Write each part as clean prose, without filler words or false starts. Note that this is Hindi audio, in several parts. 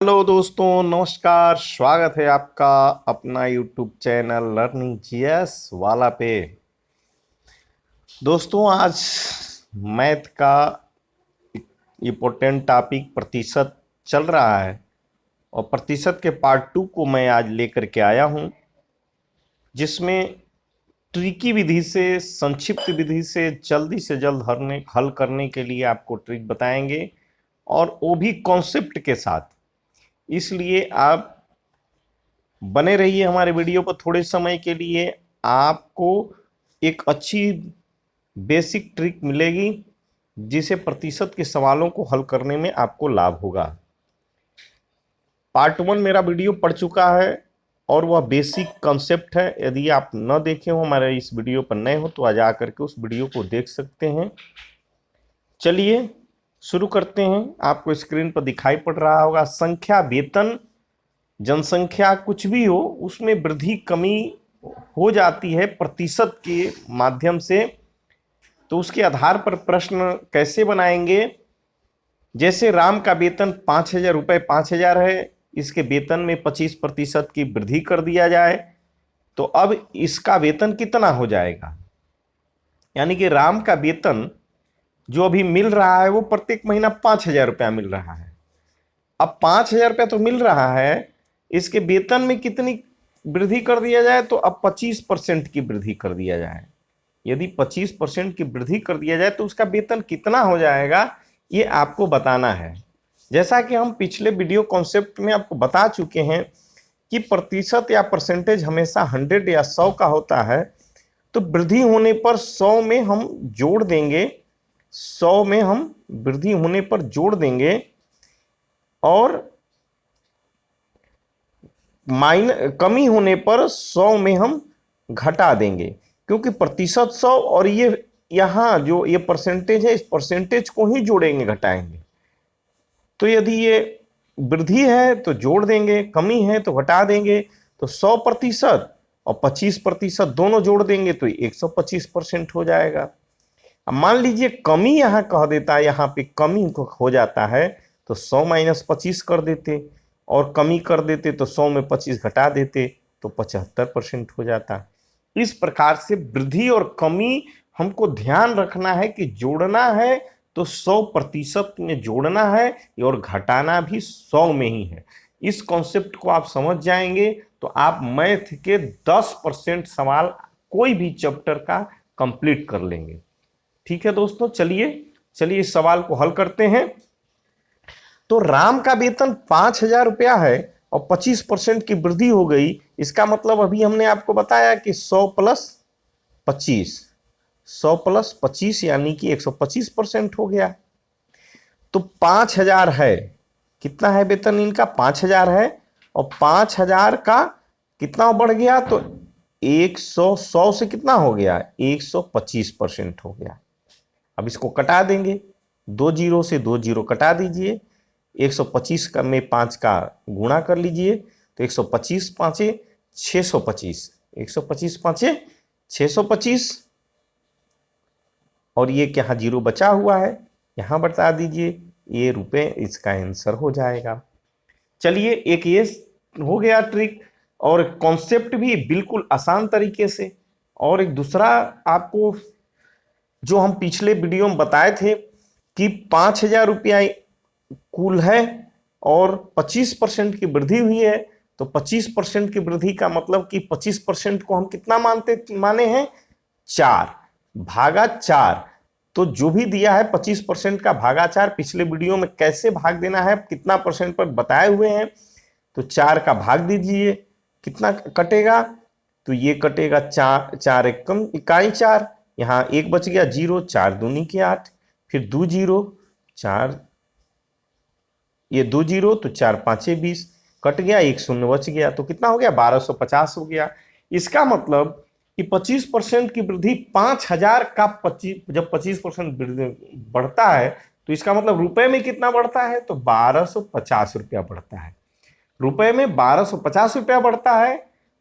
हेलो दोस्तों, नमस्कार। स्वागत है आपका अपना यूट्यूब चैनल लर्निंग जीएस वाला पे। दोस्तों, आज मैथ का इम्पोर्टेंट टॉपिक प्रतिशत चल रहा है और प्रतिशत के पार्ट 2 को मैं आज लेकर के आया हूं, जिसमें ट्रिकी विधि से, संक्षिप्त विधि से जल्दी से जल्द हल करने के लिए आपको ट्रिक बताएंगे, और वो भी कॉन्सेप्ट के साथ। इसलिए आप बने रहिए हमारे वीडियो पर। थोड़े समय के लिए आपको एक अच्छी बेसिक ट्रिक मिलेगी, जिसे प्रतिशत के सवालों को हल करने में आपको लाभ होगा। पार्ट 1 मेरा वीडियो पढ़ चुका है और वह बेसिक कॉन्सेप्ट है। यदि आप न देखे हो, हमारे इस वीडियो पर नए हो, तो आ जा करके उस वीडियो को देख सकते हैं। चलिए शुरू करते हैं। आपको स्क्रीन पर दिखाई पड़ रहा होगा संख्या, वेतन, जनसंख्या, कुछ भी हो, उसमें वृद्धि कमी हो जाती है प्रतिशत के माध्यम से। तो उसके आधार पर प्रश्न कैसे बनाएंगे। जैसे राम का वेतन 5,000 रुपये 5,000 है, इसके वेतन में 25% की वृद्धि कर दिया जाए, तो अब इसका वेतन कितना हो जाएगा। यानी कि राम का वेतन जो अभी मिल रहा है वो प्रत्येक महीना 5,000 रुपया मिल रहा है। अब 5,000 रुपया तो मिल रहा है, इसके वेतन में कितनी वृद्धि कर दिया जाए, तो अब 25% की वृद्धि कर दिया जाए। यदि 25% की वृद्धि कर दिया जाए तो उसका वेतन कितना हो जाएगा, ये आपको बताना है। जैसा कि हम पिछले वीडियो कॉन्सेप्ट में आपको बता चुके हैं कि प्रतिशत या परसेंटेज हमेशा 100 या 100 का होता है। तो वृद्धि होने पर 100 में हम जोड़ देंगे, 100 में हम वृद्धि होने पर जोड़ देंगे, और कमी होने पर 100 में हम घटा देंगे। क्योंकि प्रतिशत 100 और ये यहाँ जो ये परसेंटेज है, इस परसेंटेज को ही जोड़ेंगे, घटाएंगे। तो यदि ये वृद्धि है तो जोड़ देंगे, कमी है तो घटा देंगे। तो 100% और 25% दोनों जोड़ देंगे तो 125% हो जाएगा। अब मान लीजिए कमी यहाँ कह देता है, यहाँ पे कमी हो जाता है, तो 100 माइनस 25 कर देते, और कमी कर देते तो 100 में 25 घटा देते, तो 75% हो जाता। इस प्रकार से वृद्धि और कमी हमको ध्यान रखना है कि जोड़ना है तो 100% में जोड़ना है, और घटाना भी 100 में ही है। इस कॉन्सेप्ट को आप समझ जाएंगे तो आप मैथ के 10% सवाल कोई भी चैप्टर का कंप्लीट कर लेंगे। ठीक है दोस्तों, चलिए चलिए इस सवाल को हल करते हैं। तो राम का वेतन 5,000 रुपया है और 25% की वृद्धि हो गई। इसका मतलब अभी हमने आपको बताया कि 100 प्लस 25, 100 प्लस 25 यानी कि 125% हो गया। तो 5,000 है, कितना है वेतन इनका, 5,000 है, और 5,000 का कितना बढ़ गया, तो 100 से कितना हो गया, 125% हो गया। अब इसको कटा देंगे, 2 जीरो से 2 जीरो कटा दीजिए, 125 का में 5 का गुणा कर लीजिए, तो 125 पाँचे 625, 125 पाँचे 625, और ये क्या जीरो बचा हुआ है, यहाँ बता दीजिए, ये रुपए इसका आंसर हो जाएगा। चलिए, एक ये हो गया ट्रिक, और कॉन्सेप्ट भी बिल्कुल आसान तरीके से। और एक दूसरा आपको जो हम पिछले वीडियो में बताए थे कि 5,000 रुपया कुल है और 25% की वृद्धि हुई है, तो 25% की वृद्धि का मतलब कि 25% को हम कितना माने हैं, 4 भागा 4। तो जो भी दिया है 25% का भागा 4, पिछले वीडियो में कैसे भाग देना है, कितना परसेंट पर बताए हुए हैं। तो 4 का भाग दीजिए, कितना कटेगा, तो ये कटेगा 4, 4 एकम इकाई 4, यहाँ 1 बच गया, 0, 4 दूनी के 8, फिर 2 जीरो, 4, ये 2 जीरो, तो 4 पाँचे 20, कट गया, 1 शून्य बच गया, तो कितना हो गया, 1250 हो गया। इसका मतलब कि 25% की वृद्धि 5,000 का 25, जब 25% बढ़ता है तो इसका मतलब रुपए में कितना बढ़ता है, तो 1250 रुपया बढ़ता है। रुपए में 1250 रुपया बढ़ता है,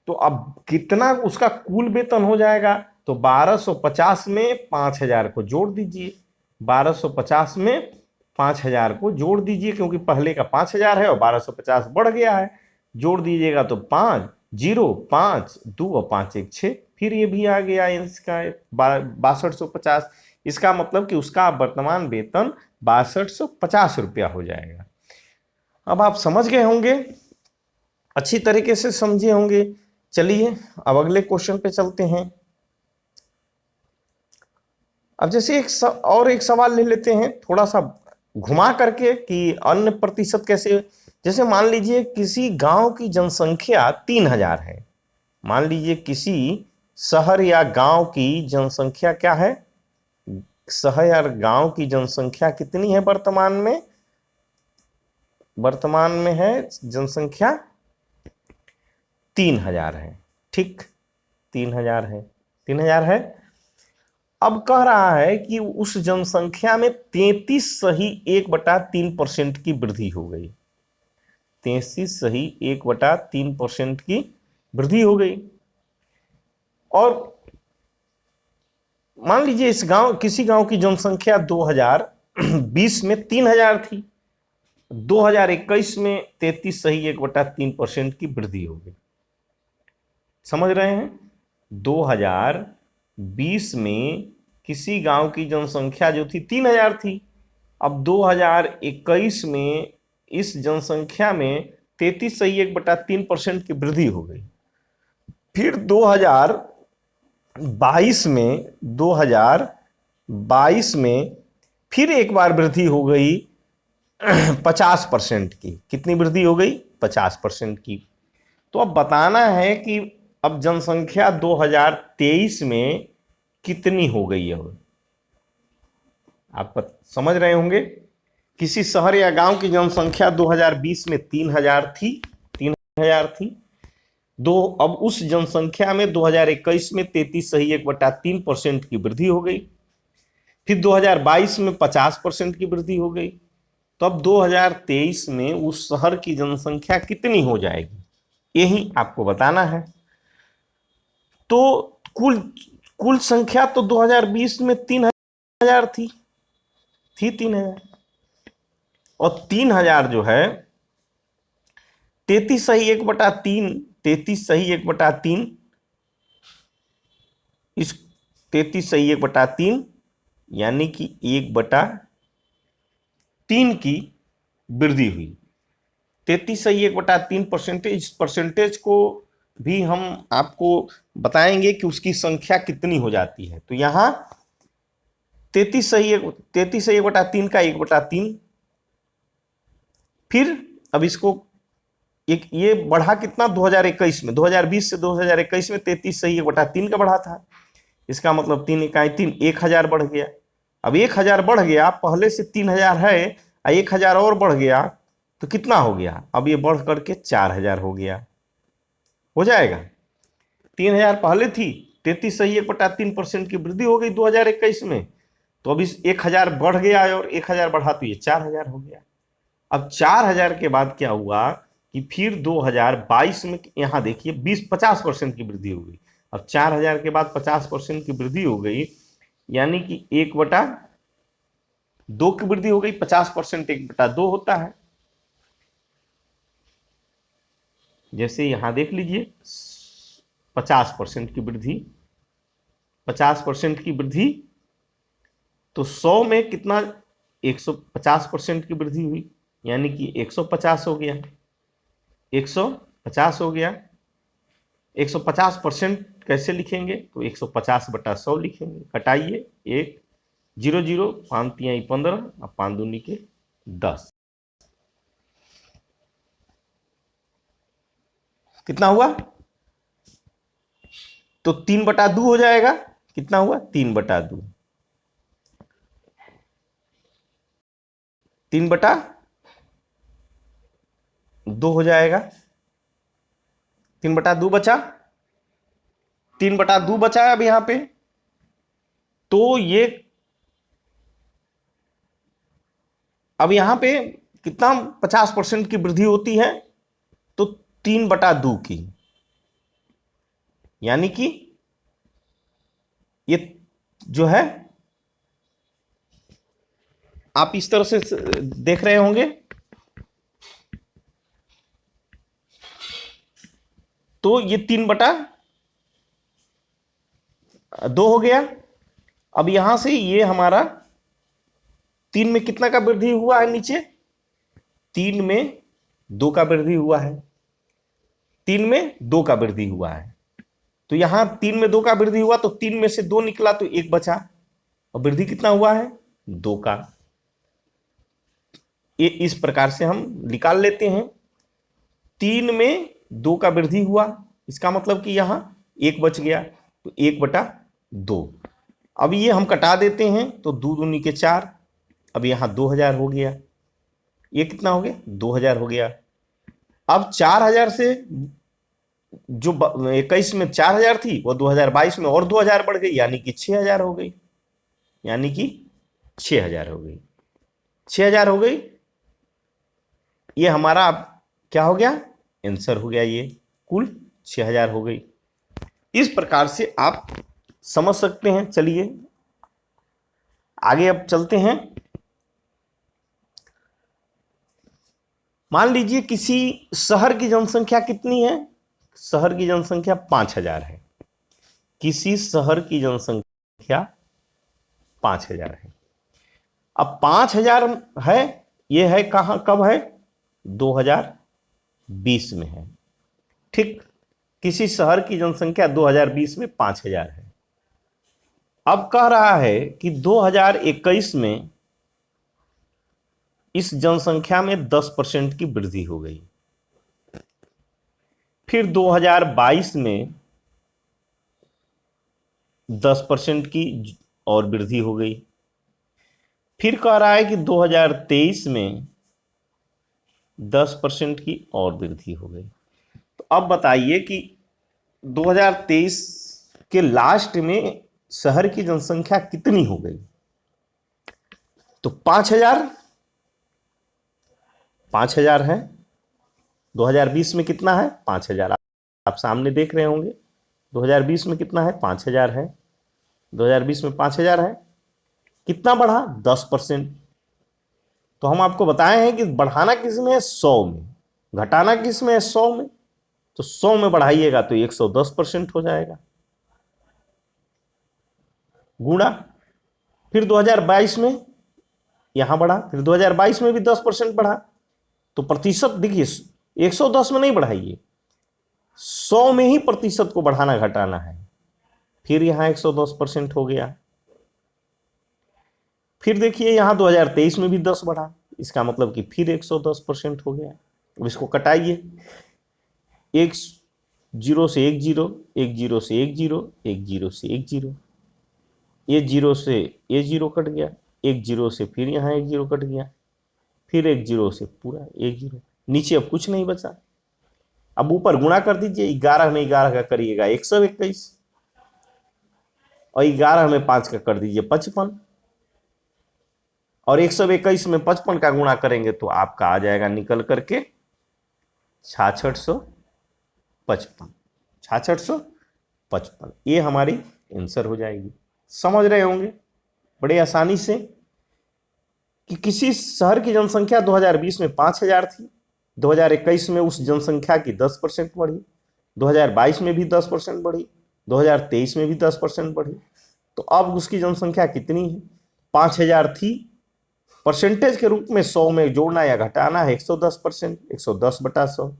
तो अब कितना उसका कुल वेतन हो जाएगा, तो 1250 में 5,000 को जोड़ दीजिए, 1250 में 5,000 को जोड़ दीजिए, क्योंकि पहले का 5,000 है और 1250 बढ़ गया है। जोड़ दीजिएगा तो 5 0 5 2 और 5 1 6, फिर ये भी आ गया इसका 6250। इसका मतलब कि उसका वर्तमान वेतन 6250 रुपया हो जाएगा। अब आप समझ गए होंगे, अच्छी तरीके से समझे होंगे। चलिए अब अगले क्वेश्चन पे चलते हैं। अब जैसे और एक सवाल ले लेते हैं थोड़ा सा घुमा करके कि अन्य प्रतिशत कैसे। जैसे मान लीजिए किसी गांव की जनसंख्या 3,000 है। मान लीजिए किसी शहर या गांव की जनसंख्या क्या है, शहर या गांव की जनसंख्या कितनी है वर्तमान में? वर्तमान में है जनसंख्या 3,000 है। ठीक, 3,000 है, 3,000 है। अब कह रहा है कि उस जनसंख्या में 33.1/3% की वृद्धि हो गई। 33.1/3% की वृद्धि हो गई। और मान लीजिए किसी गांव की जनसंख्या 2020 में 3,000 थी, 2021 में 33.1/3% की वृद्धि हो गई। समझ रहे हैं? 2020 में किसी गांव की जनसंख्या जो थी 3,000 थी, अब 2021 में इस जनसंख्या में 33.1/3% की वृद्धि हो गई। फिर 2022 में फिर एक बार वृद्धि हो गई 50% की। कितनी वृद्धि हो गई? 50% की। तो अब बताना है कि अब जनसंख्या 2023 में कितनी हो गई है। आप समझ रहे होंगे, किसी शहर या गांव की जनसंख्या 2020 में 3,000 थी। अब उस जनसंख्या में 2021 में 33.1/3% की वृद्धि हो गई। फिर 2022 में 50% की वृद्धि हो गई। तो अब 2023 में उस शहर की जनसंख्या कितनी हो जाएगी, यही आपको बताना है। तो कुल कुल संख्या तो 2020 में 3,000 थी 3,000, और 3,000 जो है 33.1/3 इस 33.1/3 यानी कि 1/3 की वृद्धि हुई। 33.1/3 इस परसेंटेज को भी हम आपको बताएंगे कि उसकी संख्या कितनी हो जाती है। तो यहां 33.1/3 का 1/3। फिर अब इसको ये बढ़ा कितना 2021 में, 2020 से 2021 में 33.1/3 का बढ़ा था। इसका मतलब 3 इकाई 3, 1,000 बढ़ गया। अब 1,000 बढ़ गया, पहले से 3,000 है, 1,000 और बढ़ गया तो कितना हो गया? अब ये बढ़ करके 4,000 हो गया। हो जाएगा। 3,000 पहले थी, 33.1/3% की वृद्धि हो गई 2021 में। तो अब इस 1,000 बढ़ गया और 1,000 बढ़ा तो ये 4,000 हो गया। अब 4,000 के बाद क्या हुआ कि फिर 2022 में यहां देखिए 50% की वृद्धि हो गई। अब 4,000 के बाद 50% की वृद्धि हो गई, यानी कि 1/2 की वृद्धि हो गई। 50% 1/2 होता है। जैसे यहां देख लीजिए 50% की वृद्धि, 50% की वृद्धि तो 100 में कितना? 150% की वृद्धि हुई, यानी कि 150 हो गया। 150 हो गया। 150% कैसे लिखेंगे? तो 150/100 लिखेंगे। कटाइए, 1 0 0 5 3 15 और 5 दूनी के 10। कितना हुआ? तो 3/2 हो जाएगा। कितना हुआ? 3/2। 3/2 हो जाएगा। 3/2 बचा। 3/2 बचा है अब यहां पे। तो ये अब यहां पे कितना 50% की वृद्धि होती है? तो 3/2 की, यानी कि ये जो है आप इस तरह से देख रहे होंगे। तो ये 3/2 हो गया। अब यहां से ये हमारा 3 में कितना का वृद्धि हुआ है, नीचे 3 में 2 का वृद्धि हुआ है, 3 में 2 का वृद्धि हुआ है। तो यहां 3 में 2 का वृद्धि हुआ तो 3 में से 2 निकला तो 1 बचा, और वृद्धि कितना हुआ है, 2 का। ये इस प्रकार से हम निकाल लेते हैं। 3 में 2 का वृद्धि हुआ, इसका मतलब कि यहां 1 बच गया, तो 1/2। अब ये हम कटा देते हैं तो 2 दूनी के 4, अब यहां 2000 हो गया, ये कितना हो गया, 2000 हो गया। अब 4000 से जो 21 में 4000 थी वो 2022 में और 2000 बढ़ गई, यानी कि 6000 हो गई, यानी कि 6000 हो गई, 6000 हो गई। ये हमारा अब क्या हो गया, आंसर हो गया, ये कुल 6000 हो गई। इस प्रकार से आप समझ सकते हैं। चलिए आगे अब चलते हैं। मान लीजिए किसी शहर की जनसंख्या कितनी है, शहर की जनसंख्या 5000 है। किसी शहर की जनसंख्या 5000 है। अब 5000 है, ये है कहां, कब है, 2020 में है। ठीक, किसी शहर की जनसंख्या 2020 में 5000 है। अब कह रहा है कि 2021 में इस जनसंख्या में 10% की वृद्धि हो गई। फिर 2022 में 10% की और वृद्धि हो गई। फिर कह रहा है कि 2023 में 10% की और वृद्धि हो गई। तो अब बताइए कि 2023 के लास्ट में शहर की जनसंख्या कितनी हो गई। तो 5000 है, 2020 में कितना है, 5000। आप सामने देख रहे होंगे 2020 में कितना है, 5000 है, 2020 में 5000 है। कितना बढ़ा, 10%। तो हम आपको बताए हैं कि बढ़ाना किस में है, 100 में, घटाना किस में है, 100 में। तो 100 में बढ़ाइएगा तो 110% हो जाएगा, गुणा। फिर 2022 में यहां बढ़ा, फिर 2022 में भी 10% बढ़ा। तो प्रतिशत देखिए 110 में नहीं बढ़ाइए, 100 में ही प्रतिशत को बढ़ाना घटाना है। फिर यहां 110% हो गया। फिर देखिए यहां 2023 में भी 10 बढ़ा, इसका मतलब कि फिर 110% हो गया। अब इसको कटाइए, एक जीरो से एक जीरो, एक जीरो से एक जीरो, एक जीरो से एक जीरो, ये जीरो से ये जीरो कट गया, एक जीरो से फिर यहाँ एक जीरो कट गया, फिर एक जीरो से पूरा एक जीरो, नीचे अब कुछ नहीं बचा। अब ऊपर गुणा कर दीजिए, 11 में 11 का करिएगा 121, और 11 में 5 का कर दीजिए 55, और 121 में 55 का गुणा करेंगे तो आपका आ जाएगा निकल करके 6655, 6655। ये हमारी आंसर हो जाएगी। समझ रहे होंगे बड़े आसानी से कि किसी शहर की जनसंख्या 2020 में 5000 थी, 2021 में उस जनसंख्या की 10% बढ़ी, 2022 में भी 10% बढ़ी, 2023 में भी 10% बढ़ी। तो अब उसकी जनसंख्या कितनी है, 5000 थी। परसेंटेज के रूप में 100 में जोड़ना या घटाना है 110%, 110/100।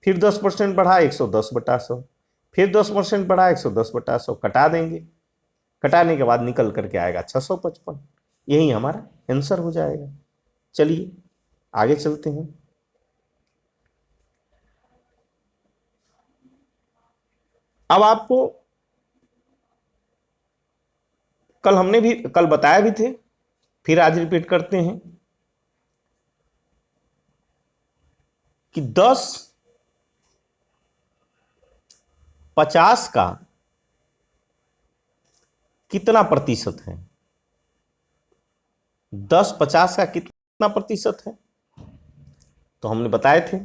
फिर 10% बढ़ा 110/100, फिर 10% बढ़ा 110/100, कटा देंगे, कटाने के बाद निकल करके आएगा 655। यही हमारा आंसर हो जाएगा। चलिए आगे चलते हैं। अब आपको कल बताया भी थे, फिर आज रिपीट करते हैं कि 10 50 का कितना प्रतिशत है, 10 50 का कितना प्रतिशत है। तो हमने बताए थे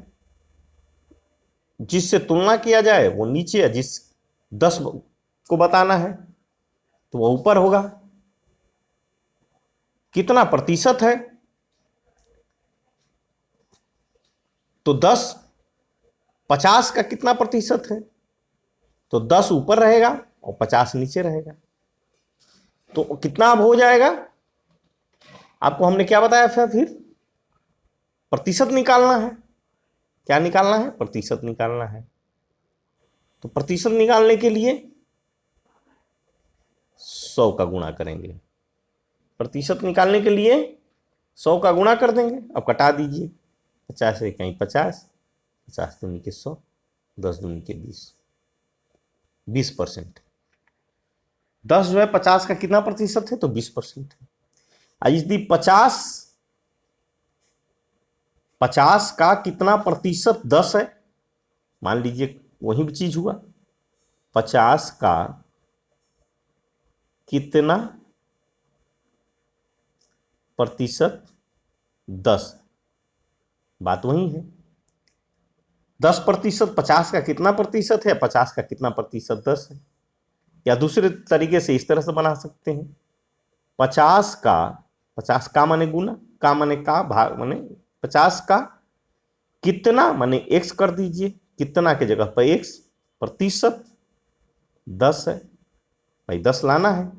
जिससे तुलना किया जाए वो नीचे है, जिस 10 को बताना है तो वो ऊपर होगा। कितना प्रतिशत है, तो 10। 50 का कितना प्रतिशत है, तो 10 ऊपर रहेगा और 50 नीचे रहेगा। तो कितना अब हो जाएगा, आपको हमने क्या बताया था फिर, प्रतिशत निकालना है। क्या निकालना है, प्रतिशत निकालना है। तो प्रतिशत निकालने के लिए 100 का गुणा करेंगे। प्रतिशत निकालने के लिए 100 का गुणा कर देंगे। अब कटा दीजिए, 50 से कहीं 50, 50 दूनी के 100, 10 दूनी के 20, 20%। 10 जो है 50 का कितना प्रतिशत है, तो 20% है। यदि 50 का कितना प्रतिशत 10 है, मान लीजिए वही चीज हुआ, 50 का कितना प्रतिशत 10, बात वही है। 10% 50 का कितना प्रतिशत है, 50 का कितना प्रतिशत 10 है। या दूसरे तरीके से इस तरह से बना सकते हैं, 50 का माने गुना, का माने का, भाग माने 50 का कितना माने x कर दीजिए, कितना के जगह पर x, प्रतिशत 10 है भाई, 10 लाना है।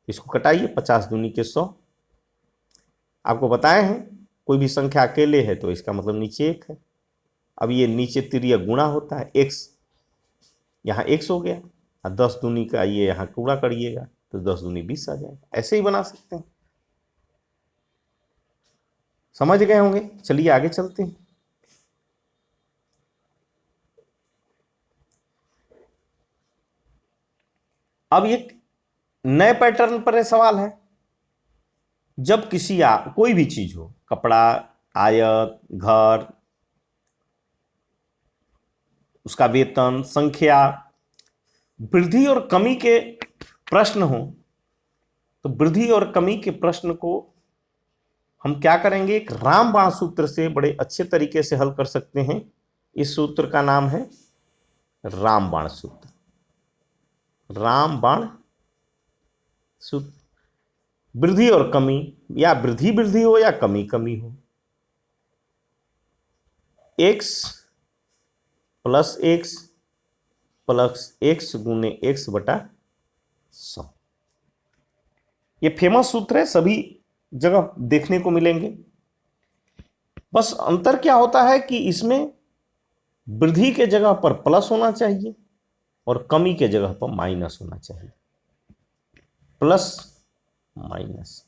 इसको कटाइए, 50 दूनी के 100। आपको बताए हैं कोई भी संख्या अकेले है तो इसका मतलब नीचे 1 है। अब ये नीचे तिर्यक गुणा होता है, x यहाँ x हो गया, और 10 दूनी का ये यहाँ गुणा करिएगा तो 10 दूनी 20 आ जाएगा। ऐसे ही बना सकते हैं, समझ गए होंगे। चलिए आगे चलते हैं। अब एक नए पैटर्न पर सवाल है। जब कोई भी चीज हो, कपड़ा, आयत, घर, उसका वेतन, संख्या, वृद्धि और कमी के प्रश्न हो, तो वृद्धि और कमी के प्रश्न को हम क्या करेंगे, एक रामबाण सूत्र से बड़े अच्छे तरीके से हल कर सकते हैं। इस सूत्र का नाम है रामबाण सूत्र। रामबाण सूत्र, वृद्धि और कमी, या वृद्धि वृद्धि हो या कमी कमी हो, x प्लस x गुने x बटा 100। ये फेमस सूत्र है, सभी जगह देखने को मिलेंगे। बस अंतर क्या होता है कि इसमें वृद्धि के जगह पर प्लस होना चाहिए और कमी के जगह पर माइनस होना चाहिए। प्लस माइनस,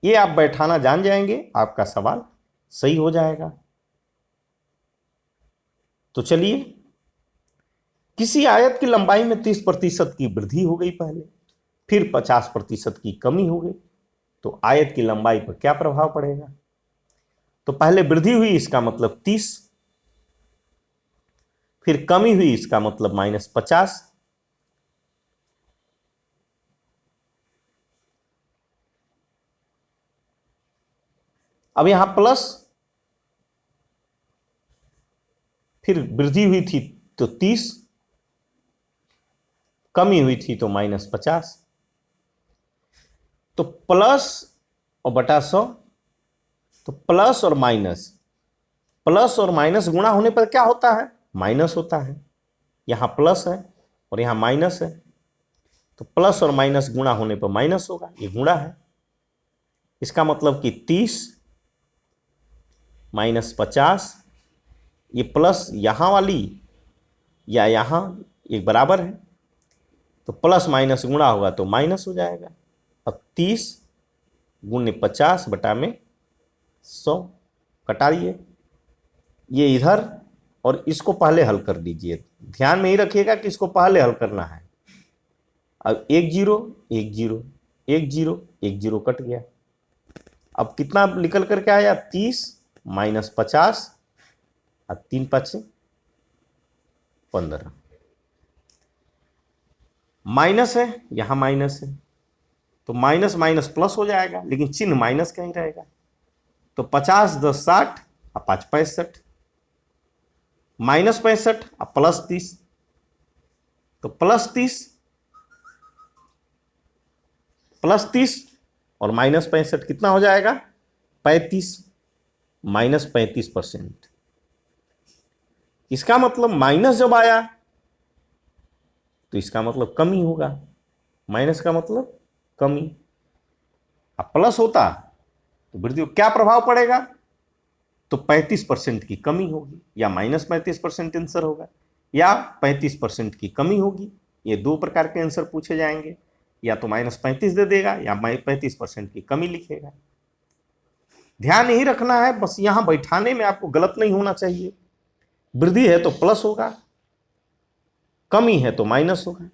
ये आप बैठाना जान जाएंगे, आपका सवाल सही हो जाएगा। तो चलिए, किसी आयत की लंबाई में 30% की वृद्धि हो गई पहले, फिर 50% की कमी हो गई, तो आयत की लंबाई पर क्या प्रभाव पड़ेगा। तो पहले वृद्धि हुई, इसका मतलब 30, फिर कमी हुई, इसका मतलब -50, अब यहां प्लस, फिर वृद्धि हुई थी तो 30, कमी हुई थी तो -50, तो प्लस और बटा 100, तो प्लस और माइनस गुणा होने पर क्या होता है, माइनस होता है। यहां प्लस है और यहां माइनस है, तो प्लस और माइनस गुणा होने पर माइनस होगा, ये गुणा है। इसका मतलब कि 30 -50, ये प्लस यहां वाली या यहां एक बराबर है, तो प्लस माइनस गुणा होगा तो माइनस हो जाएगा। अब 30 गुणे 50 बटा में 100, कटा दिए ये इधर, और इसको पहले हल कर दीजिए। ध्यान में ही रखिएगा कि इसको पहले हल करना है। अब 1 0 1 0 1 0 1 0 कट गया। अब कितना निकल करके आया, 30 -50 और 3 5 15, माइनस है, यहां माइनस है, तो माइनस माइनस प्लस हो जाएगा, लेकिन चिन्ह माइनस का ही रहेगा। तो 50 10 60 और 5 65, -65 और +30, तो +30 और -65 कितना हो जाएगा? 35, -35%। इसका मतलब माइनस जब आया तो इसका मतलब कमी होगा, माइनस का मतलब कमी। अब प्लस होता तो वृद्धि को क्या प्रभाव पड़ेगा? तो 35% की कमी होगी, या -35% आंसर होगा, या 35% की कमी होगी। ये दो प्रकार के आंसर पूछे जाएंगे, या तो -35 दे देगा या 35% की कमी लिखेगा। ध्यान यही रखना है, बस यहां बैठाने में आपको गलत नहीं होना चाहिए। वृद्धि है तो प्लस होगा, कमी है तो माइनस होगा।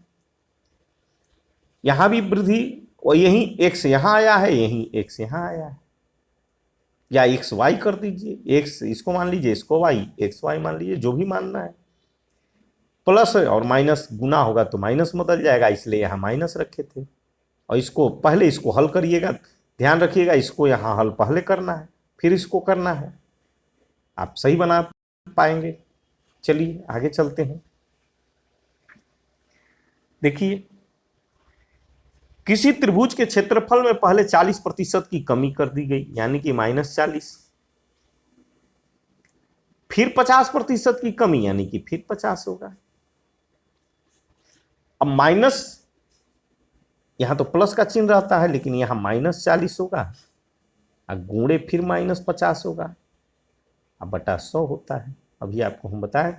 यहां भी वृद्धि, और यही x यहां आया है, यही x यहां आया है, या एक्स वाई कर दीजिए, एक्स इसको मान लीजिए, इसको वाई, एक्स वाई मान लीजिए, जो भी मानना है। प्लस और माइनस गुना होगा तो माइनस बदल जाएगा, इसलिए यहां माइनस रखे थे। और इसको पहले इसको हल करिएगा, ध्यान रखिएगा, इसको यहां हल पहले करना है, फिर इसको करना है, आप सही बना पाएंगे। चलिए आगे चलते हैं। देखिए, किसी त्रिभुज के क्षेत्रफल में पहले 40% की कमी कर दी गई, यानी कि -40, फिर 50% की कमी, यानी कि फिर 50 होगा। अब माइनस, यहां तो प्लस का चिन्ह रहता है, लेकिन यहां -40 होगा, अब गुणे फिर -50 होगा, अब बटा 100 होता है। अभी आपको हम बताएं,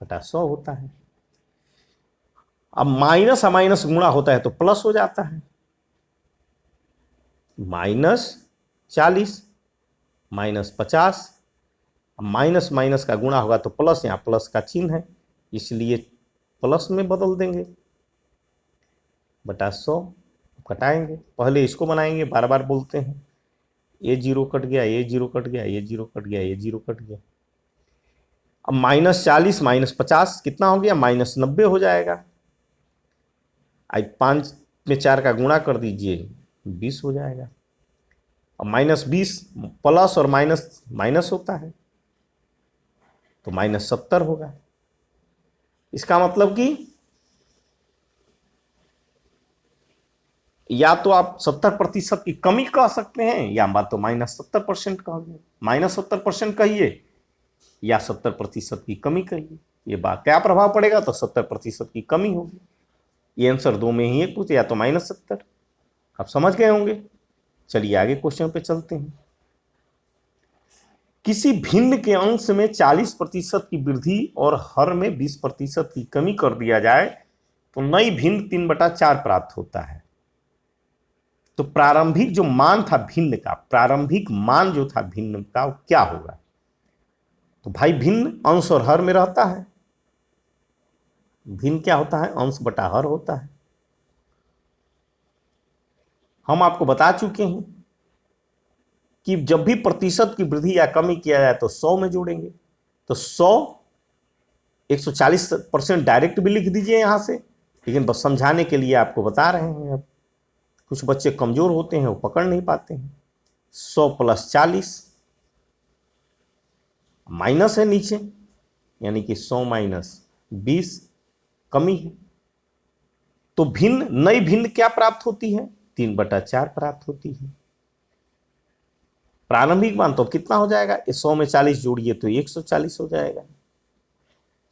बटा 100 होता है। अब माइनस माइनस गुणा होता है तो प्लस हो जाता है, -40 -50, माइनस माइनस का गुणा होगा तो प्लस, यहाँ प्लस का चिन्ह है इसलिए प्लस में बदल देंगे, बटा 100 कटाएंगे। पहले इसको बनाएंगे, बार बार बोलते हैं, ये जीरो कट गया, ये जीरो कट गया, ये जीरो कट गया, ये जीरो कट गया। अब -40 -50 कितना हो गया? -90 हो जाएगा। आज 5 में 4 का गुणा कर दीजिए, 20 हो जाएगा। अब -20, प्लस और माइनस माइनस होता है तो -70 होगा। इसका मतलब कि या तो आप 70% की कमी कह सकते हैं, या बात तो -70% कहोगे, -70% कहिए या 70% की कमी कहिए। ये बात क्या प्रभाव पड़ेगा? तो 70% की कमी होगी। ये आंसर दो में ही एक पूछे, या तो -70। आप समझ गए होंगे। चलिए आगे क्वेश्चन पे चलते हैं। किसी भिन्न के अंश में 40% की वृद्धि और हर में 20% की कमी कर दिया जाए तो नई भिन्न 3/4 प्राप्त होता है। तो प्रारंभिक जो मान था भिन्न का, प्रारंभिक मान जो था भिन्न का, वो क्या होगा? तो भाई भिन्न अंश और हर में रहता है। भिन्न क्या होता है? अंश बटा हर होता है। हम आपको बता चुके हैं कि जब भी प्रतिशत की वृद्धि या कमी किया जाए तो 100 में जोड़ेंगे। तो 100 140% डायरेक्ट भी लिख दीजिए यहां से, लेकिन बस समझाने के लिए आपको बता रहे हैं। अब कुछ बच्चे कमजोर होते हैं, वो पकड़ नहीं पाते हैं। 100 + 40 माइनस है नीचे, यानी कि 100 - 20 कमी है। तो भिन्न, नई भिन्न क्या प्राप्त होती है? 3/4 प्राप्त होती है। प्रारंभिक मान तो कितना हो जाएगा? 100 में 40 जोड़िए तो 140 हो जाएगा,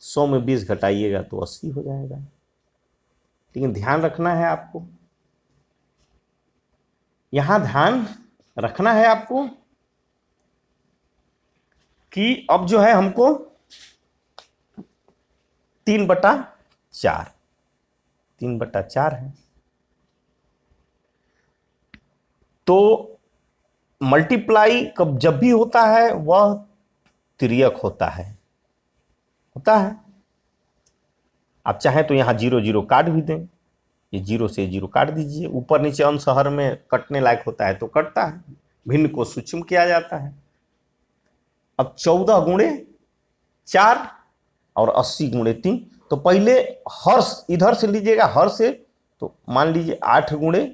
100 में 20 घटाइएगा तो 80 हो जाएगा। लेकिन ध्यान रखना है आपको, यहां ध्यान रखना है आपको कि अब जो है हमको 3/4, 3/4 है, तो मल्टीप्लाई कब जब भी होता है वह तिर्यक होता है, आप चाहें तो यहां 0 0 काट भी दें, ये 0 से 0 काट दीजिए, ऊपर नीचे अंश हर में कटने लायक होता है तो कटता है, भिन्न को सूक्ष्म किया जाता है। अब 14 × 4 और 80 × 3, तो पहले हर इधर से लीजिएगा, हर से, तो मान लीजिए 8 ×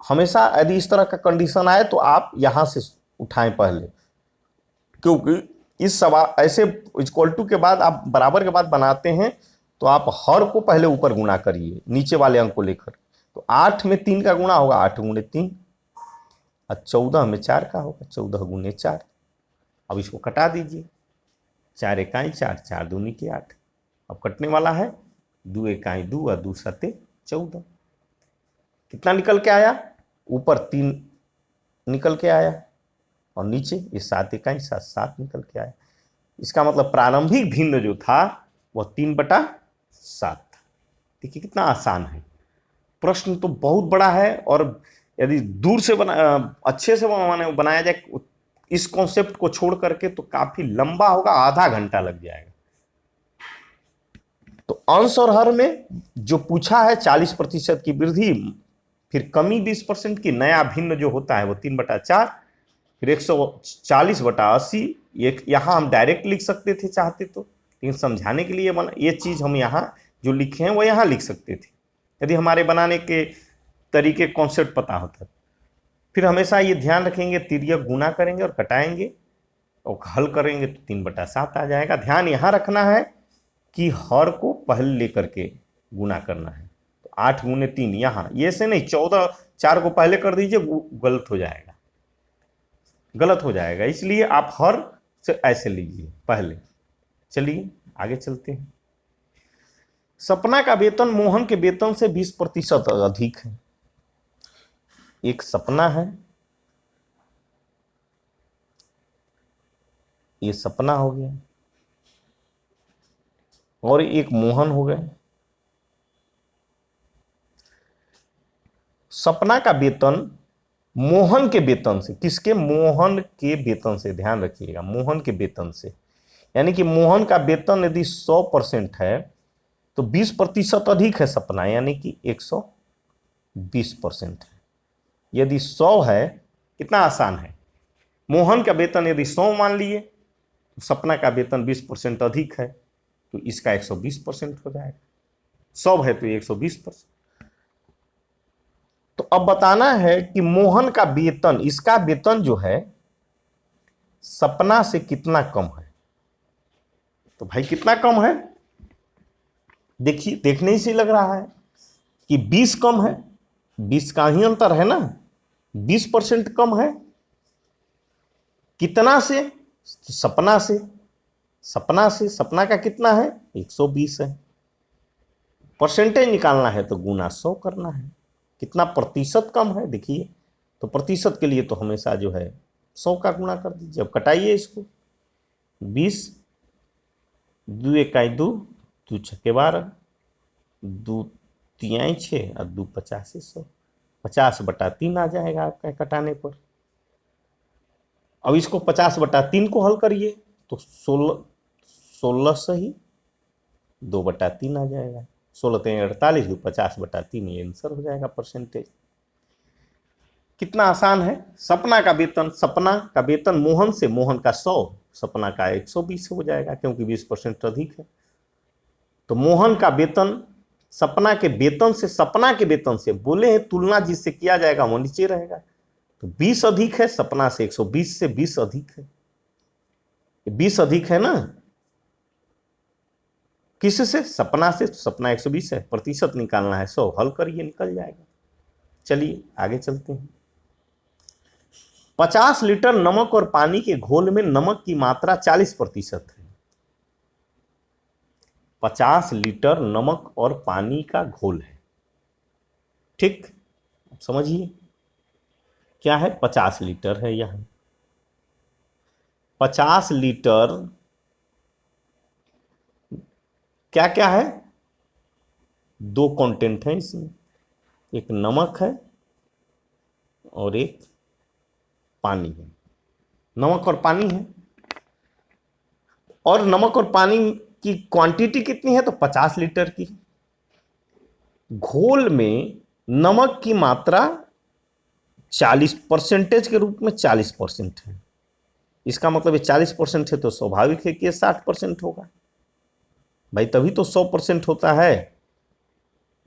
हमेशा यदि इस तरह का कंडीशन आए तो आप यहां से उठाएं पहले, क्योंकि इस सवाल ऐसे इक्वल टू के बाद आप बराबर के बाद बनाते हैं तो आप हर को पहले ऊपर गुणा करिए नीचे वाले अंक को लेकर। तो 8 में 3 का गुणा होगा, 8 गुणे 3, और 14 में 4 का होगा, 14 गुणे 4। अब इसको कटा दीजिए, 4 इकाई 4, 4 दूनी के 8। अब कटने वाला है, 2 इकाई 2 और 2 सते 14। कितना निकल के आया? ऊपर 3 निकल के आया और नीचे ये 7 इकाई 7, 7 निकल के आया। इसका मतलब प्रारंभिक भिन्न जो था वह 3/7। देखिए कितना आसान है। प्रश्न तो बहुत बड़ा है, और यदि दूर से अच्छे से बनाया जाए इस कॉन्सेप्ट को छोड़ करके तो काफी लंबा होगा, आधा घंटा लग जाएगा। तो अंश और हर में जो पूछा है 40% की वृद्धि, फिर कमी 20% की, नया भिन्न जो होता है वो 3/4, फिर 140/80। यहां हम डायरेक्ट लिख सकते थे चाहते तो, लेकिन समझाने के लिए ये चीज हम यहां जो लिखे हैं वो यहां लिख सकते थे यदि हमारे बनाने के तरीके कॉन्सेप्ट पता होता। फिर हमेशा ये ध्यान रखेंगे, तिर्यक गुना करेंगे और कटाएंगे और हल करेंगे तो 3/7 आ जाएगा। ध्यान यहां रखना है कि हर को पहले लेकर के गुना करना है। तो 8 गुने 3 यहां, ये से नहीं, 14, 4 को पहले कर दीजिए, गलत हो जाएगा, गलत हो जाएगा। इसलिए आप हर से ऐसे लीजिए पहले। चलिए आगे चलते हैं। सपना का वेतन मोहन के वेतन से 20% अधिक है। एक सपना है, ये सपना हो गया, और एक मोहन हो गए। सपना का वेतन मोहन के वेतन से, किसके? मोहन के वेतन से, ध्यान रखिएगा, मोहन के वेतन से। यानी कि मोहन का वेतन यदि 100% है तो 20% अधिक है सपना, यानी कि 120% है। यदि 100 है, कितना आसान है, मोहन का वेतन यदि 100 मान लिए तो सपना का वेतन 20% अधिक है, तो इसका 120% हो जाएगा। 100 है तो 120%। तो अब बताना है कि मोहन का वेतन, इसका वेतन जो है सपना से कितना कम है। तो भाई कितना कम है, देखिए, देखने ही से लग रहा है कि 20 कम है, 20 का ही अंतर है ना, 20% कम है। कितना से? सपना से। सपना से, सपना का कितना है? 120 है। परसेंटेज निकालना है तो गुना 100 करना है। कितना प्रतिशत कम है देखिए, तो प्रतिशत के लिए तो हमेशा जो है 100 का गुणा कर दीजिए। अब कटाइए इसको, 20, 2 इकाई 2, 2 छक्के 12, 2 तिहाई 6 और 2 50 100, 50/3 आ जाएगा आपका कटाने पर। अब इसको 50/3 को हल करिए तो 16 सही 2/3 आ जाएगा। 16 3 48, 50/3 ये आंसर हो जाएगा परसेंटेज। कितना आसान है। सपना का वेतन, सपना का वेतन मोहन से, मोहन का 100, सपना का 120 हो जाएगा क्योंकि 20% अधिक है। तो मोहन का वेतन सपना के वेतन से, सपना के वेतन से बोले हैं तुलना जिससे किया जाएगा वो नीचे रहेगा। तो 20 अधिक है सपना से, 120 से 20 अधिक है, 20 अधिक है ना किससे? सपना से। तो सपना 120 है, प्रतिशत निकालना है 100, हल करिए निकल जाएगा। चलिए आगे चलते हैं। 50 लीटर नमक और पानी के घोल में नमक की मात्रा 40% है। 50 लीटर नमक और पानी का घोल है, ठीक, समझिए क्या है, 50 लीटर है यहां। 50 लीटर क्या क्या है? 2 कंटेंट है इसमें, एक नमक है और एक पानी है। नमक और पानी है, और नमक और पानी की क्वांटिटी कितनी है? तो 50 लीटर की। घोल में नमक की मात्रा 40% के रूप में 40% है। इसका मतलब ये 40% है तो स्वाभाविक है कि ये 60% होगा भाई, तभी तो 100% होता है।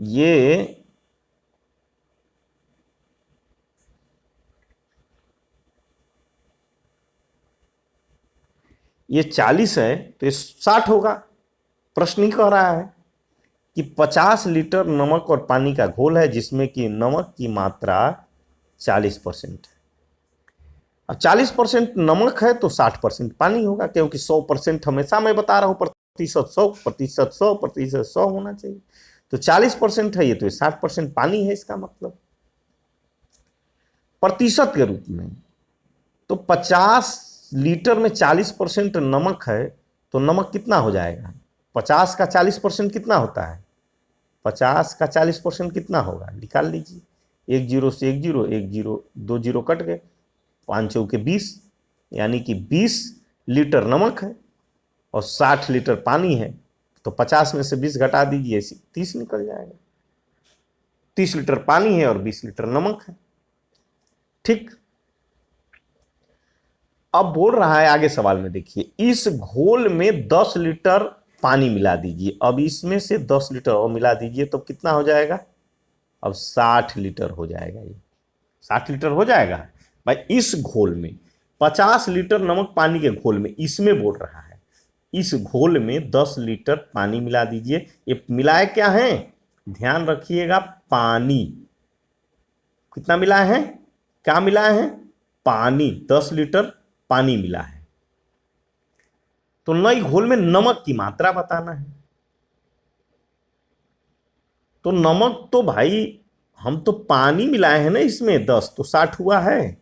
ये 40 है तो ये 60 होगा, प्रश्न ही कह रहा है। कि 50 लीटर नमक और पानी का घोल है जिसमें कि नमक की मात्रा 40% है। अब 40% नमक है तो 60% पानी होगा, क्योंकि 100% हमेशा मैं बता रहा हूं प्रतिशत 100 प्रतिशत 100 प्रतिशत 100 होना चाहिए। तो 40% है ये, तो 60% पानी है इसका मतलब प्रतिशत के रूप में। तो 50 लीटर में 40% नमक है तो नमक कितना हो जाएगा? 50 का 40% कितना होता है? 50 का 40% कितना होगा? निकाल लीजिए। एक जीरो से एक जीरो, एक जीरो, दो जीरो कट गए, 5 चौके 20, यानी कि 20 लीटर नमक है और 60 लीटर पानी है। तो 50 में से 20 घटा दीजिए, 30 निकल जाएगा। 30 लीटर पानी है और 20 लीटर नमक है। ठीक। अब बोल रहा है आगे सवाल में, देखिए, इस घोल में 10 लीटर पानी मिला दीजिए। अब इसमें से 10 लीटर और मिला दीजिए तो कितना हो जाएगा? अब 60 लीटर हो जाएगा। ये 60 लीटर हो जाएगा भाई। इस घोल में 50 लीटर नमक पानी के घोल में, इसमें बोल रहा है इस घोल में 10 लीटर पानी मिला दीजिए। ये मिलाए क्या है? ध्यान रखिएगा, पानी। कितना मिलाए हैं? क्या मिलाए हैं? पानी। 10 लीटर पानी मिला है। तो नई घोल में नमक की मात्रा बताना है। तो नमक तो भाई, हम तो पानी मिलाए हैं ना इसमें, 10 तो 60 हुआ है।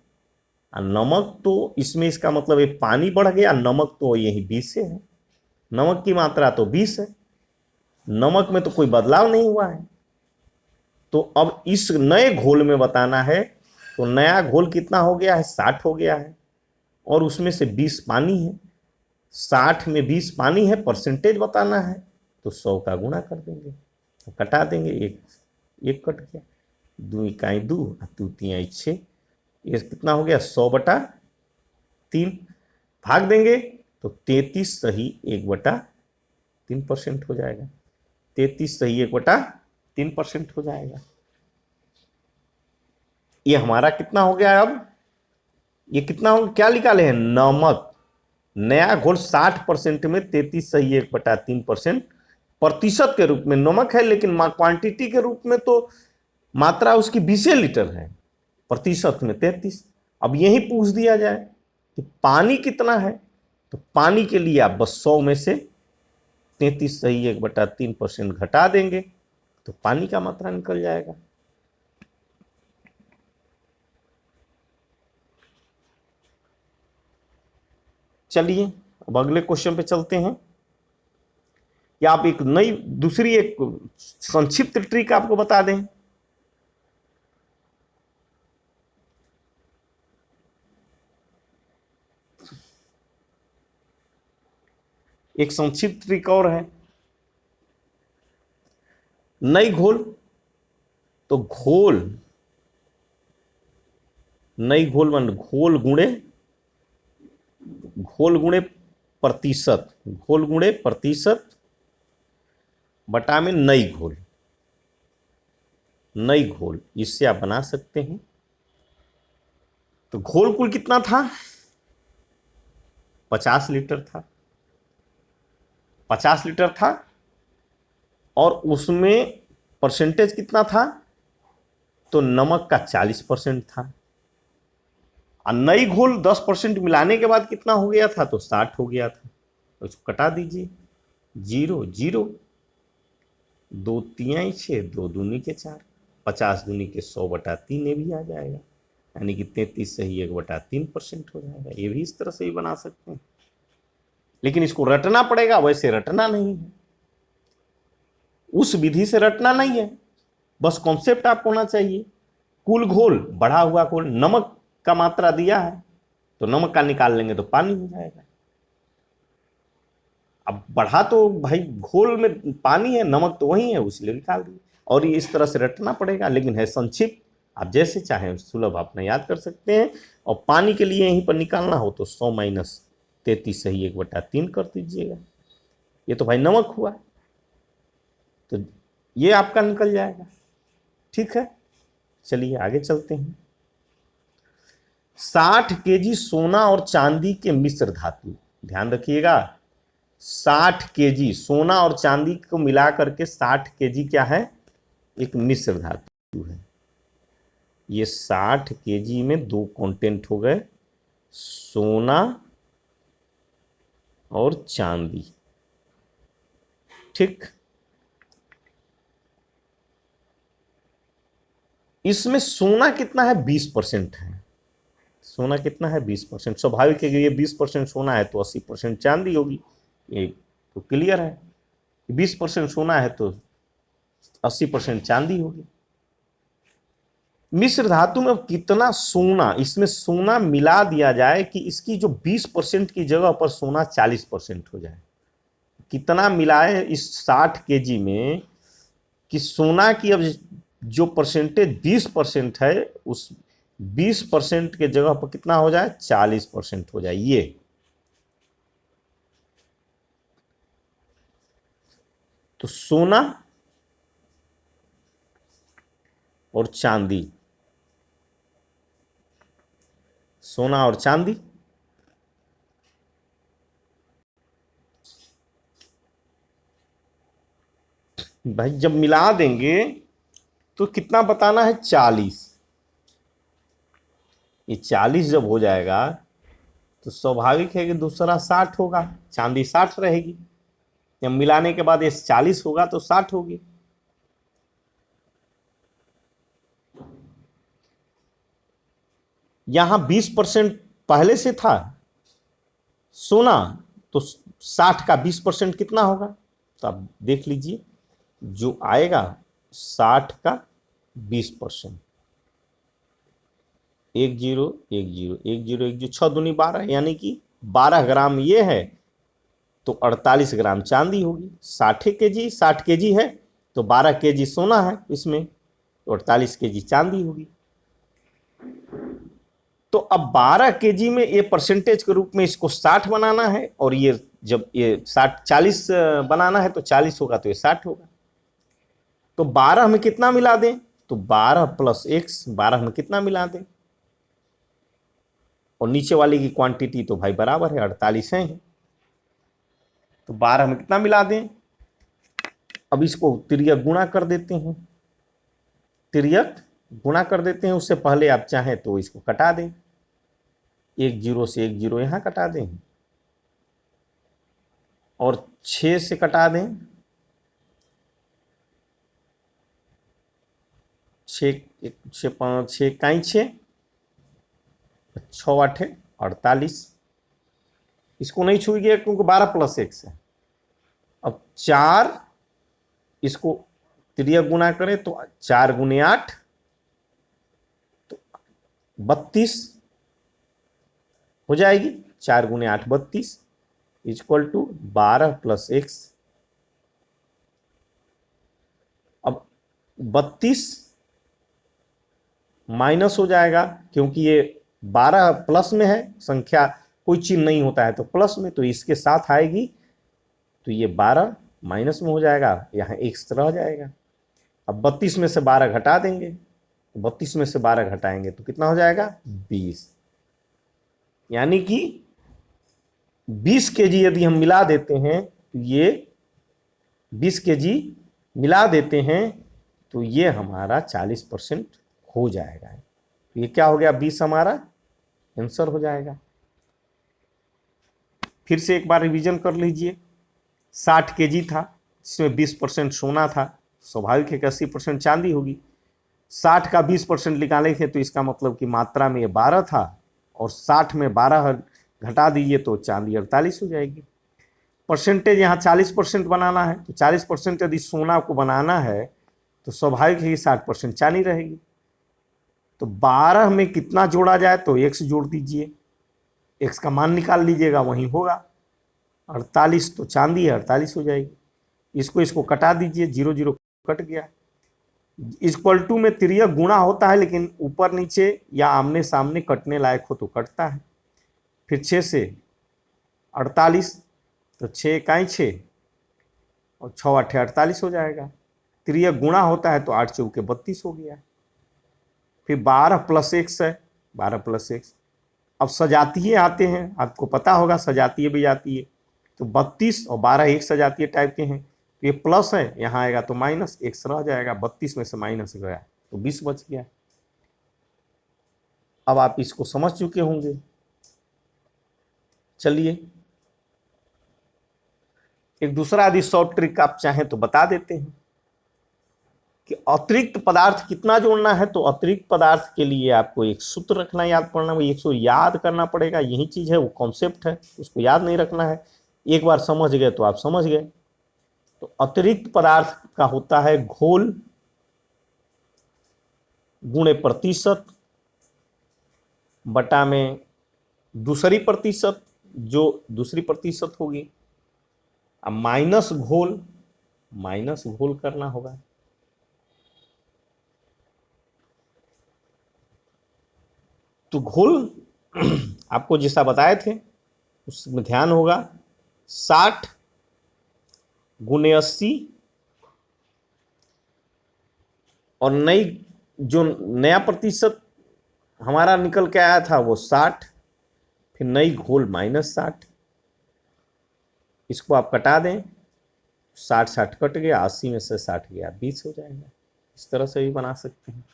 और नमक तो इसमें, इसका मतलब ये पानी बढ़ गया, नमक तो यही 20 से है। नमक की मात्रा तो 20 है, नमक में तो कोई बदलाव नहीं हुआ है। तो अब इस नए घोल में बताना है, तो नया घोल कितना हो गया है? 60 हो गया है, और उसमें से 20 पानी है। 60 में 20 पानी है, परसेंटेज बताना है, तो 100 का गुणा कर देंगे, तो कटा देंगे। एक एक कट गया, 2 इकाई 2, 2 तिहाई 6, ये कितना हो गया? 100/3। भाग देंगे तो 33 सही 1/3% हो जाएगा। 33 सही 1/3% हो जाएगा। ये हमारा कितना हो गया? अब ये कितना हो, क्या निकाले हैं? नमक। नया घोल 60% में 33 सही 1/3% प्रतिशत के रूप में नमक है, लेकिन क्वांटिटी के रूप में तो मात्रा उसकी 20 लीटर है, प्रतिशत में 33। अब यही पूछ दिया जाए कि पानी कितना है, तो पानी के लिए आप बस 100 में से 33 सही 1/3% घटा देंगे तो पानी का मात्रा निकल जाएगा। चलिए अब अगले क्वेश्चन पे चलते हैं। या आप एक नई दूसरी एक संक्षिप्त ट्रिक आपको बता दें। एक संक्षिप्त ट्रिक और है। नई घोल, तो घोल, नई घोल मान घोल गुणे प्रतिशत, घोल गुणे प्रतिशत बटा में नई घोल। नई घोल इससे आप बना सकते हैं। तो घोल कुल कितना था? 50 लीटर था। 50 लीटर था और उसमें परसेंटेज कितना था? तो नमक का 40% था। और नई घोल 10% मिलाने के बाद कितना हो गया था? तो 60 हो गया था। तो इसको कटा दीजिए। 0 0, 2 तिहाई 6, 2 दूनी के 4, 50 दूनी के 100/3 ये भी आ जाएगा, यानी कि 33 सही 1/3% हो जाएगा। ये भी इस तरह से ही बना सकते हैं, लेकिन इसको रटना पड़ेगा, वैसे रटना नहीं है, उस विधि से रटना नहीं है, बस कॉन्सेप्ट आपको होना चाहिए। कुल घोल, बढ़ा हुआ घोल, नमक का मात्रा दिया है तो नमक का निकाल लेंगे तो पानी हो जाएगा। अब बढ़ा तो भाई घोल में पानी है, नमक तो वही है, उसलिए निकाल दिए। और ये इस तरह से रटना पड़ेगा, लेकिन है संक्षिप्त, आप जैसे चाहें सुलभ अपना याद कर सकते हैं। और पानी के लिए यहीं पर निकालना हो तो 100 माइनस 33 सही 1/3 कर दीजिएगा। ये तो भाई नमक हुआ, तो ये आपका निकल जाएगा। ठीक है, चलिए आगे चलते हैं। 60 केजी सोना और चांदी के मिश्र धातु, ध्यान रखिएगा, 60 kg सोना और चांदी को मिला करके 60 kg क्या है, एक मिश्र धातु है। ये 60 kg में दो कंटेंट हो गए, सोना और चांदी। ठीक, इसमें सोना कितना है, 20% है। सोना कितना है, 20%। स्वाभाविक है कि ये 20% सोना है तो 80% चांदी होगी, ये तो क्लियर है। 20% सोना है तो 80% चांदी होगी। मिश्र धातु में कितना सोना, इसमें सोना मिला दिया जाए कि इसकी जो 20% की जगह पर सोना 40% हो जाए। कितना मिलाए इस 60 kg में कि सोना की अब जो परसेंटेज 20% है, उस 20% के जगह पर कितना हो जाए, 40% हो जाए। ये तो सोना और चांदी, सोना और चांदी, भाई जब मिला देंगे तो कितना बताना है, 40। ये 40 जब हो जाएगा तो स्वाभाविक है कि दूसरा 60 होगा, चांदी 60 रहेगी। जब मिलाने के बाद ये 40 होगा तो 60 होगी। यहां 20% पहले से था सोना, तो 60 का 20% कितना होगा, तो आप देख लीजिए जो आएगा 60 का 20%, 10 10 10 10 6 दूनी 12, यानी कि 12 ग्राम ये है तो 48 ग्राम चांदी होगी। 60 kg 60 kg है तो 12 kg सोना है इसमें, तो 48 kg चांदी होगी। तो अब 12 kg में ये परसेंटेज के रूप में इसको 60 बनाना है, और ये जब ये 60 40 बनाना है तो 40 होगा तो ये 60 होगा। तो 12 में कितना मिला दें, तो 12 + x, 12 में कितना मिला दें, और नीचे वाली की क्वांटिटी तो भाई बराबर है 48 है। तो 12 में कितना मिला दें, अब इसको तिर्यक गुणा कर देते हैं, तिर्यक गुणा कर देते हैं। उससे पहले आप चाहें तो इसको कटा दें, 1 0 से 1 0 यहां कटा दें, और 6 से कटा दें, 6 6 5 6 काई 6 6 8 48, इसको नहीं छूएंगे क्योंकि 12 + x है। अब 4, इसको तिर्यक गुणा करें तो 4 × 8 तो 32 हो जाएगी, 4 × 8 32 = 12 + x। अब 32 माइनस हो जाएगा क्योंकि ये 12 प्लस में है, संख्या कोई चिन्ह नहीं होता है तो प्लस में, तो इसके साथ आएगी, तो ये 12 माइनस में हो जाएगा, यहाँ x रह जाएगा। अब 32 में से 12 घटा देंगे, 32 में से 12 घटाएंगे तो कितना हो जाएगा, 20। यानी कि 20 kg यदि हम मिला देते हैं तो ये 20 kg मिला देते हैं तो ये हमारा 40% हो जाएगा। ये क्या हो गया, 20 हमारा आंसर हो जाएगा। फिर से एक बार रिवीजन कर लीजिए। 60 kg था जिसमें 20% सोना था, स्वाभाविक है कि 80% चांदी होगी। 60 का 20% निकाले थे तो इसका मतलब कि मात्रा में ये 12 था, और 60 में 12 घटा दीजिए तो चांदी 48 हो जाएगी। परसेंटेज यहाँ 40% बनाना है, तो 40% यदि सोना को बनाना है तो स्वाभाविक है कि 60% चांदी रहेगी। तो 12 में कितना जोड़ा जाए, तो x जोड़ दीजिए, x का मान निकाल लीजिएगा, वहीं होगा 48, तो चांदी 48 हो जाएगी। इसको कटा दीजिए, 0 0 कट गया। = में तिर्यक गुणा होता है, लेकिन ऊपर नीचे या आमने सामने कटने लायक हो तो कटता है। फिर 6 से 48, तो 6 काई 6 और 6 8 48 हो जाएगा। तिर्यक गुणा होता है तो 8 चौके 32 हो गया। फिर 12 + x है, 12 + x। अब सजातीय आते हैं, आपको पता होगा सजातीय भी आती है। तो 32 और 12 एक सजातीय टाइप के हैं, तो ये प्लस है, यहाँ आएगा तो माइनस, एक्स रह जाएगा, 32 में से माइनस गया तो 20 बच गया। अब आप इसको समझ चुके होंगे। चलिए एक दूसरा यदि शॉर्ट ट्रिक आप चाहें तो बता देते हैं कि अतिरिक्त पदार्थ कितना जोड़ना है। तो अतिरिक्त पदार्थ के लिए आपको एक सूत्र रखना, याद पड़ना, इसको याद करना पड़ेगा, यही चीज है, वो कॉन्सेप्ट है, उसको याद नहीं रखना है। एक बार समझ गए तो आप समझ गए। तो अतिरिक्त पदार्थ का होता है घोल गुणे प्रतिशत बटा में दूसरी प्रतिशत, जो दूसरी प्रतिशत होगी, अब माइनस घोल करना होगा। तो घोल आपको जैसा बताए थे उसमें ध्यान होगा, 60 गुणे 80, और नई जो नया प्रतिशत हमारा निकल के आया था वो 60, फिर नई घोल -60, इसको आप कटा दें, 60 कट गया, 80 में से 60 गया, 20 हो जाएगा। इस तरह से भी बना सकते हैं।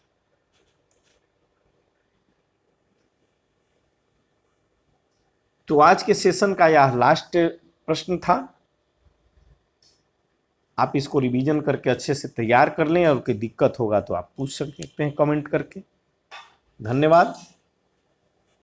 तो आज के सेशन का यह लास्ट प्रश्न था। आप इसको रिवीजन करके अच्छे से तैयार कर लें, और कोई दिक्कत होगा तो आप पूछ सकते हैं कमेंट करके। धन्यवाद।